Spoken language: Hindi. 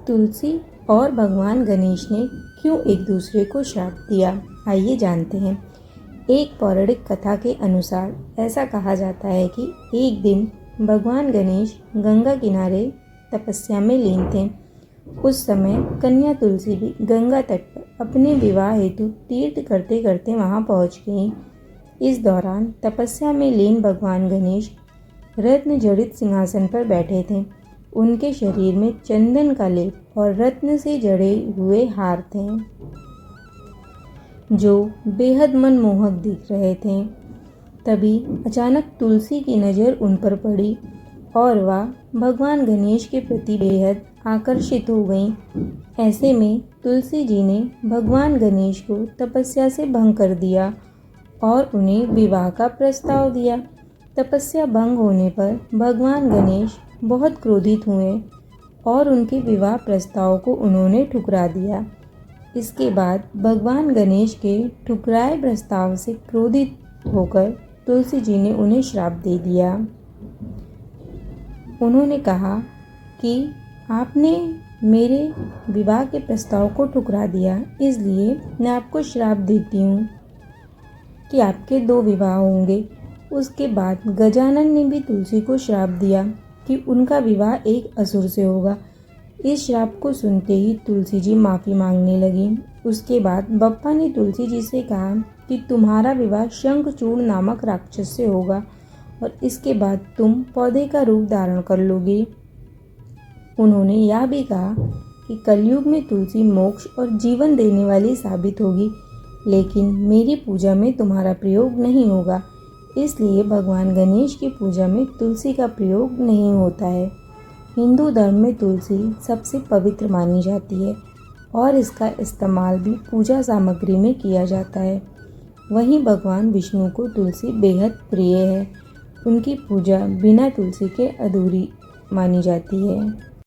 तुलसी और भगवान गणेश ने क्यों एक दूसरे को श्राप दिया, आइए जानते हैं। एक पौराणिक कथा के अनुसार ऐसा कहा जाता है कि एक दिन भगवान गणेश गंगा किनारे तपस्या में लीन थे। उस समय कन्या तुलसी भी गंगा तट पर अपने विवाह हेतु तीर्थ करते करते वहां पहुंच गई। इस दौरान तपस्या में लीन भगवान गणेश रत्न जड़ित सिंहासन पर बैठे थे। उनके शरीर में चंदन का लेप और रत्न से जड़े हुए हार थे जो बेहद मनमोहक दिख रहे थे। तभी अचानक तुलसी की नज़र उन पर पड़ी और वह भगवान गणेश के प्रति बेहद आकर्षित हो गईं। ऐसे में तुलसी जी ने भगवान गणेश को तपस्या से भंग कर दिया और उन्हें विवाह का प्रस्ताव दिया। तपस्या भंग होने पर भगवान गणेश बहुत क्रोधित हुए और उनके विवाह प्रस्ताव को उन्होंने ठुकरा दिया। इसके बाद भगवान गणेश के ठुकराए प्रस्ताव से क्रोधित होकर तुलसी जी ने उन्हें श्राप दे दिया। उन्होंने कहा कि आपने मेरे विवाह के प्रस्ताव को ठुकरा दिया, इसलिए मैं आपको श्राप देती हूँ कि आपके 2 विवाह होंगे। उसके बाद गजानन ने भी तुलसी को श्राप दिया कि उनका विवाह एक असुर से होगा। इस श्राप को सुनते ही तुलसी जी माफ़ी मांगने लगी। उसके बाद बप्पा ने तुलसी जी से कहा कि तुम्हारा विवाह शंखचूड़ नामक राक्षस से होगा और इसके बाद तुम पौधे का रूप धारण कर लोगी। उन्होंने यह भी कहा कि कलयुग में तुलसी मोक्ष और जीवन देने वाली साबित होगी, लेकिन मेरी पूजा में तुम्हारा प्रयोग नहीं होगा। इसलिए भगवान गणेश की पूजा में तुलसी का प्रयोग नहीं होता है। हिंदू धर्म में तुलसी सबसे पवित्र मानी जाती है और इसका इस्तेमाल भी पूजा सामग्री में किया जाता है। वहीं भगवान विष्णु को तुलसी बेहद प्रिय है। उनकी पूजा बिना तुलसी के अधूरी मानी जाती है।